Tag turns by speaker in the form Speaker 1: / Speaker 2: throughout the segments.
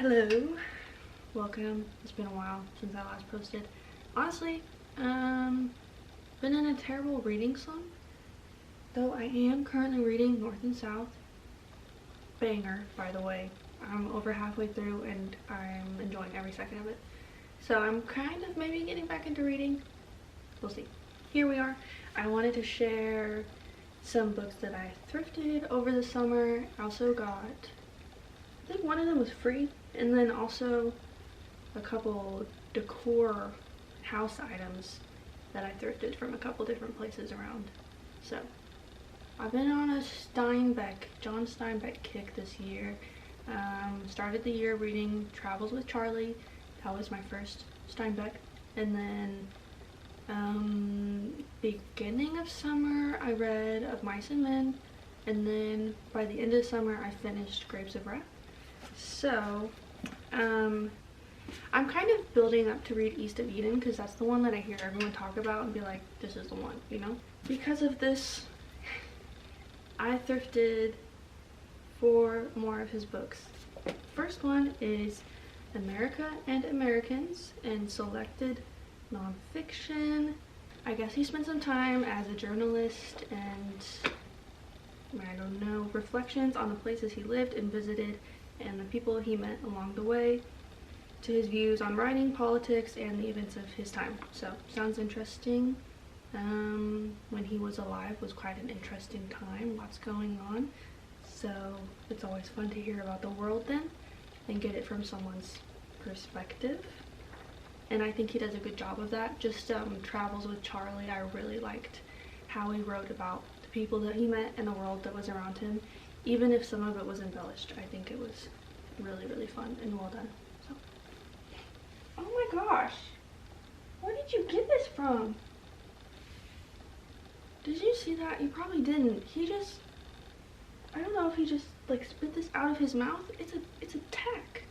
Speaker 1: Hello, welcome. It's been a while since I last posted. Honestly, been in a terrible reading slump, though I am currently reading North and South. Banger, by the way. I'm over halfway through and I'm enjoying every second of it. So I'm kind of maybe getting back into reading. We'll see. Here we are. I wanted to share some books that I thrifted over the summer. I also got, I think one of them was free, and then also a couple decor house items that I thrifted from a couple different places around. So I've been on a John Steinbeck kick this year. Started the year reading Travels with Charlie. That was my first Steinbeck. And then beginning of summer I read Of Mice and Men, and then by the end of summer I finished Grapes of Wrath. So I'm kind of building up to read East of Eden because that's the one that I hear everyone talk about and be like, this is the one, you know? Because of this, I thrifted 4 more of his books. First one is America and Americans and selected nonfiction. I guess he spent some time as a journalist and, I don't know, reflections on the places he lived and visited and the people he met along the way, to his views on writing, politics, and the events of his time. So, sounds interesting. When he was alive was quite an interesting time, lots going on. So, it's always fun to hear about the world then and get it from someone's perspective. And I think he does a good job of that. Just Travels with Charlie, I really liked how he wrote about the people that he met and the world that was around him. Even if some of it was embellished, I think it was really, really fun and well done. So. Oh my gosh! Where did you get this from? Did you see that? You probably didn't. He just, I don't know if he just like spit this out of his mouth. It's a tech.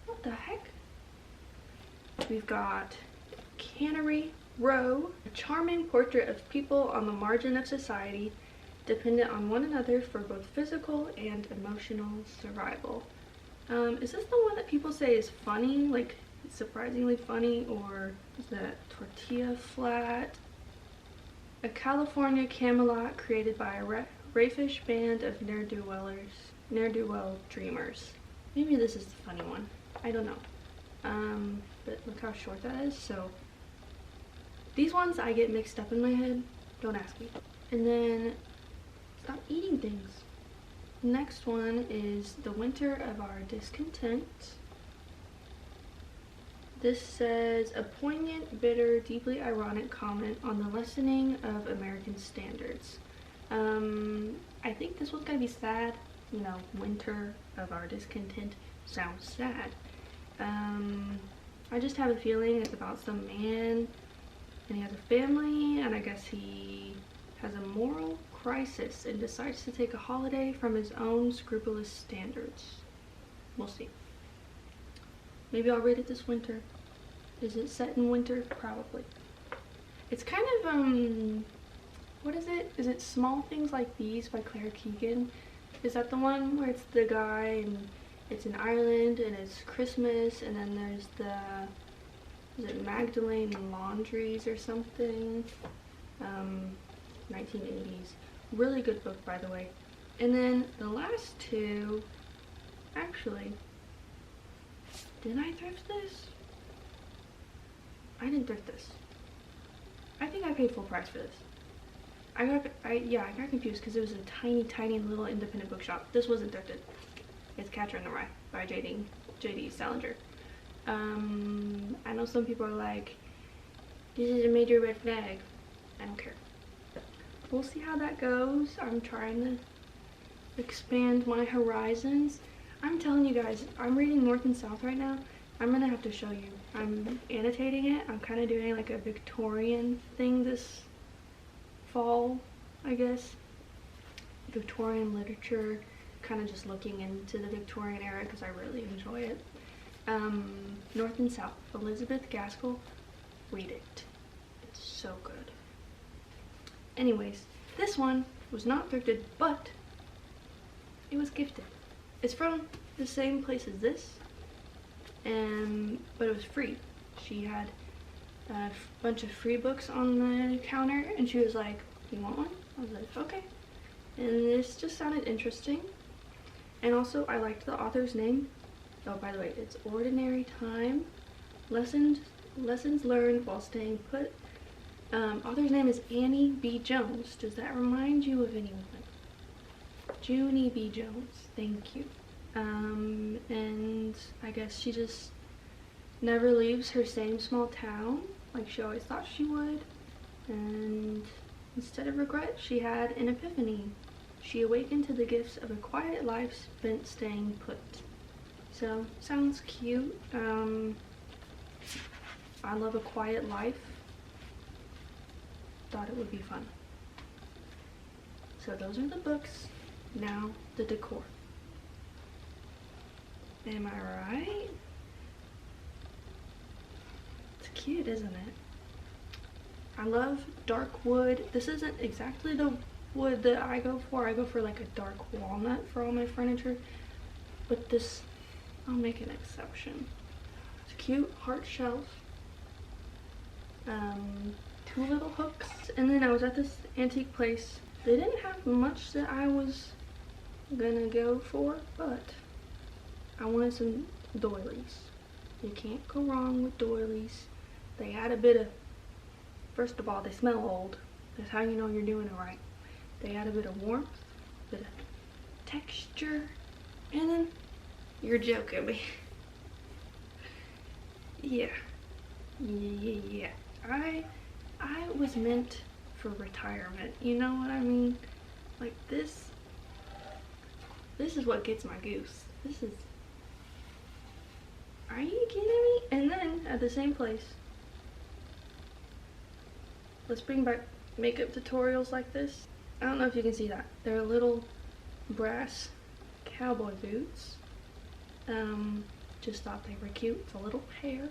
Speaker 1: What the heck? We've got Cannery Row, a charming portrait of people on the margin of society, dependent on one another for both physical and emotional survival. Is this the one that people say is funny, like surprisingly funny, or is that Tortilla Flat? A California Camelot created by a raffish band of ne'er-do-well dreamers. Maybe this is the funny one. I don't know. But look how short that is. So these ones I get mixed up in my head. Don't ask me. And then stop eating things. Next one is The Winter of Our Discontent. This says a poignant, bitter, deeply ironic comment on the lessening of American standards. I think this one's gonna be sad. You know, Winter of Our Discontent sounds sad. I just have a feeling it's about some man and he has a family, and I guess he has a moral crisis and decides to take a holiday from his own scrupulous standards. We'll see. Maybe I'll read it this winter. Is it set in winter? Probably. It's kind of, what is it? Is it Small Things Like These by Claire Keegan? Is that the one where it's the guy and it's in Ireland and it's Christmas, and then there's is it Magdalene Laundries or something? 1980s. Really good book, by the way. And then the last two, actually, did I thrift this? I didn't thrift this. I think I paid full price for this. I got confused because it was a tiny little independent bookshop. This wasn't thrifted. It's Catcher in the Rye by J.D. Salinger. I know some people are like, this is a major red flag. I don't care. We'll see how that goes. I'm trying to expand my horizons. I'm telling you guys, I'm reading North and South right now. I'm gonna have to show you. I'm annotating it. I'm kind of doing like a Victorian thing this fall, I guess. Victorian literature, kind of just looking into the Victorian era because I really enjoy it. North and South, Elizabeth Gaskell. Read it. It's so good. Anyways, this one was not thrifted, but it was gifted. It's from the same place as this, but it was free. She had a bunch of free books on the counter, and she was like, "You want one?" I was like, "Okay." And this just sounded interesting. And also, I liked the author's name. Oh, by the way, it's Ordinary Time, Lessons Learned While Staying Put. Author's name is Annie B. Jones. Does that remind you of anyone? Junie B. Jones. Thank you. And I guess she just never leaves her same small town like she always thought she would. And instead of regret, she had an epiphany. She awakened to the gifts of a quiet life spent staying put. So, sounds cute. I love a quiet life. Thought it would be fun. So those are the books. Now the decor. Am I right? It's cute, isn't it? I love dark wood. This isn't exactly the wood that I go for. I go for like a dark walnut for all my furniture. But this, I'll make an exception. It's a cute heart shelf. 2 little hooks. And then I was at this antique place. They didn't have much that I was gonna go for, but I wanted some doilies. You can't go wrong with doilies. They add a bit of, first of all, they smell old. That's how you know you're doing it right. They add a bit of warmth, a bit of texture, and then you're joking me. Yeah. I was meant for retirement. You know what I mean? Like this is what gets my goose. This is, are you kidding me? And then at the same place, let's bring back makeup tutorials like this. I don't know if you can see that. They're little brass cowboy boots. Just thought they were cute. It's a little pair.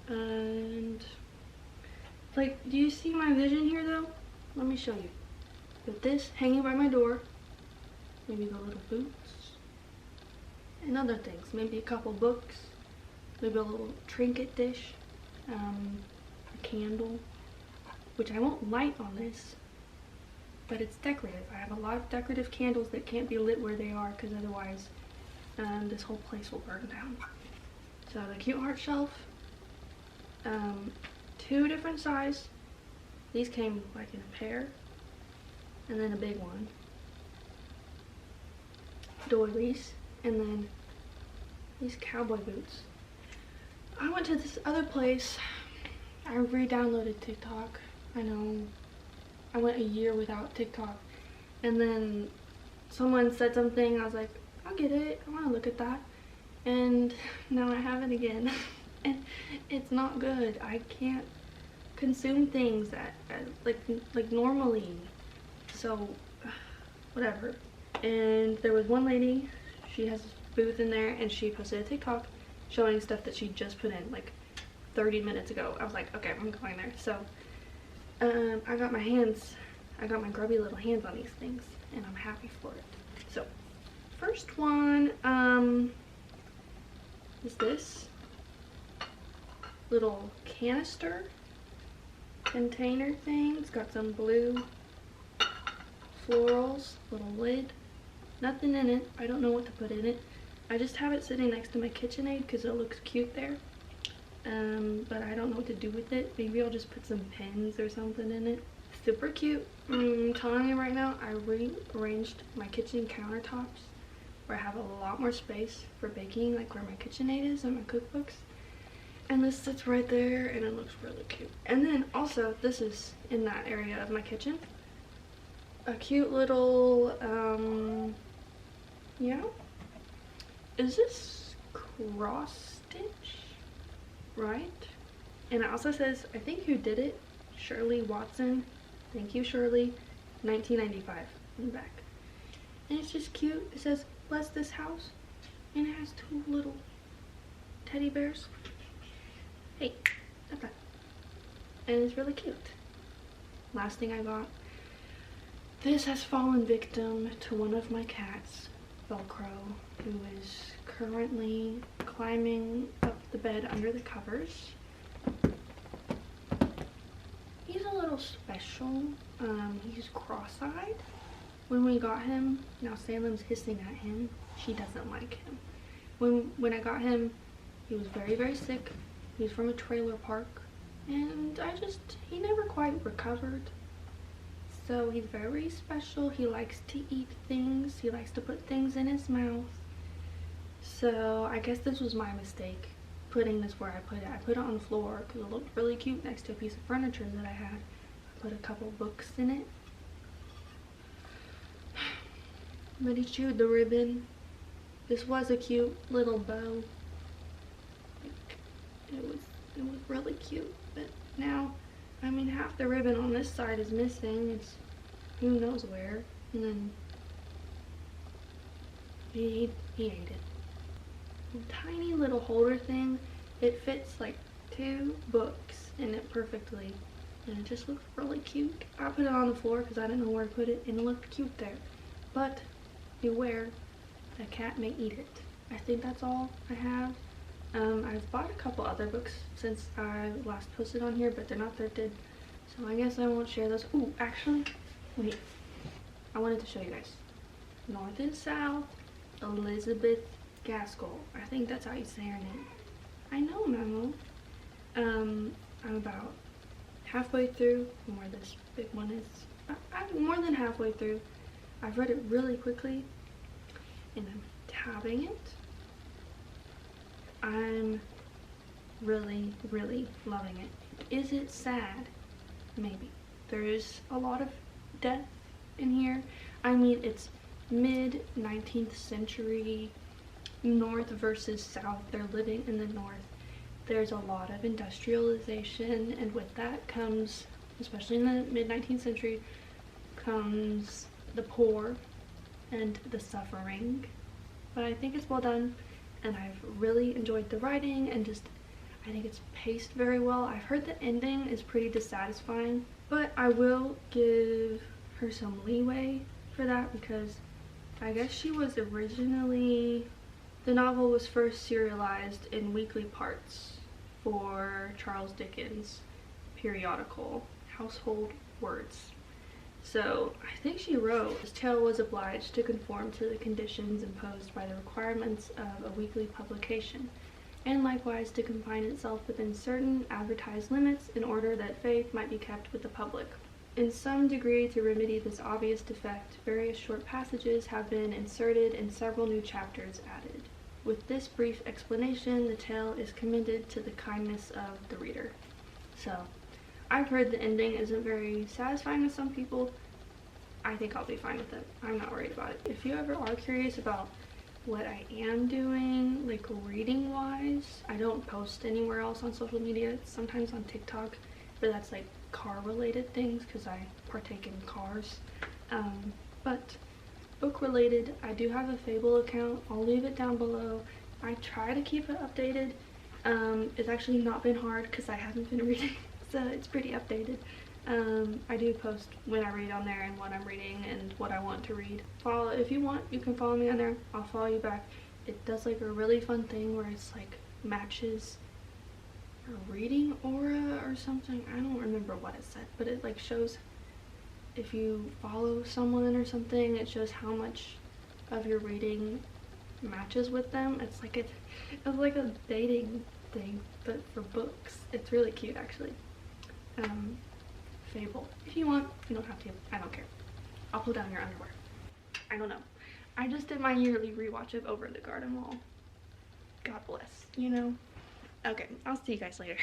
Speaker 1: And like, do you see my vision here though? Let me show you. With this hanging by my door, maybe the little boots, and other things. Maybe a couple books, maybe a little trinket dish, a candle, which I won't light on this, but it's decorative. I have a lot of decorative candles that can't be lit where they are because otherwise this whole place will burn down. So the cute heart shelf, 2 different size. These came like in a pair, and then a big one. Doilies, and then these cowboy boots. I went to this other place. I re-downloaded TikTok. I know. I went a year without TikTok, and then someone said something. I was like, I'll get it. I want to look at that, and now I have it again. And it's not good. I can't consume things that like normally. So whatever. And there was one lady, she has a booth in there, and she posted a TikTok showing stuff that she just put in like 30 minutes ago. I was like, okay, I'm going there. So I got my grubby little hands on these things, and I'm happy for it. So first one is this little canister container thing. It's got some blue florals, little lid, nothing in it. I don't know what to put in it. I just have it sitting next to my KitchenAid because it looks cute there, but I don't know what to do with it. Maybe I'll just put some pens or something in it. Super cute. I'm telling you right now, I rearranged my kitchen countertops where I have a lot more space for baking, like where my KitchenAid is and my cookbooks. And this sits right there, and it looks really cute. And then also, this is in that area of my kitchen. A cute little, yeah. Is this cross stitch? Right? And it also says, I think who did it? Shirley Watson. Thank you, Shirley. 1995 in the back. And it's just cute. It says, bless this house. And it has 2 little teddy bears. Hey, stop that. And it's really cute. Last thing I got. This has fallen victim to one of my cats. Velcro, who is currently climbing up the bed under the covers. He's a little special. He's cross-eyed. When we got him, now Salem's hissing at him. She doesn't like him. When I got him, he was very, very sick. He was from a trailer park, and he never quite recovered. So he's very special. He likes to eat things. He likes to put things in his mouth. So I guess this was my mistake, putting this where I put it. I put it on the floor because it looked really cute next to a piece of furniture that I had. I put a couple books in it. But he chewed the ribbon. This was a cute little bow. It was really cute, but now, I mean, half the ribbon on this side is missing. It's who knows where. And then he ate it. A tiny little holder thing. It fits like 2 books in it perfectly, and it just looks really cute. I put it on the floor because I didn't know where to put it, and it looked cute there. But beware, a cat may eat it. I think that's all I have. I've bought a couple other books since I last posted on here, but they're not thrifted, so I guess I won't share those. Ooh, actually, wait. I wanted to show you guys. North and South, Elizabeth Gaskell. I think that's how you say her name. I know, Memo. I'm about halfway through where this big one is. I'm more than halfway through. I've read it really quickly, and I'm tabbing it. I'm really, really loving it. Is it sad? Maybe. There is a lot of death in here. I mean, it's mid 19th century North versus South. They're living in the North. There's a lot of industrialization, and with that comes, especially in the mid 19th century, comes the poor and the suffering. But I think it's well done, and I've really enjoyed the writing, and I think it's paced very well. I've heard the ending is pretty dissatisfying, but I will give her some leeway for that because I guess she was originally, the novel was first serialized in weekly parts for Charles Dickens' periodical Household Words. So I think she wrote, this tale was obliged to conform to the conditions imposed by the requirements of a weekly publication, and likewise to confine itself within certain advertised limits in order that faith might be kept with the public. In some degree, to remedy this obvious defect, various short passages have been inserted and several new chapters added. With this brief explanation, the tale is commended to the kindness of the reader. So, I've heard the ending isn't very satisfying to some people. I think I'll be fine with it. I'm not worried about it. If you ever are curious about what I am doing, like reading wise, I don't post anywhere else on social media. It's sometimes on TikTok, but that's like car related things because I partake in cars. But book related, I do have a Fable account. I'll leave it down below. I try to keep it updated. It's actually not been hard because I haven't been reading, so it's pretty updated. I do post when I read on there and what I'm reading and what I want to read. Follow, if you want, you can follow me on there. I'll follow you back. It does like a really fun thing where it's like matches your reading aura or something. I don't remember what it said, but it like shows if you follow someone or something, it shows how much of your reading matches with them. It's like a dating thing, but for books. It's really cute actually. Fable. If you want, you don't have to. I don't care. I'll pull down your underwear. I don't know. I just did my yearly rewatch of Over the Garden Wall. God bless, you know? Okay, I'll see you guys later.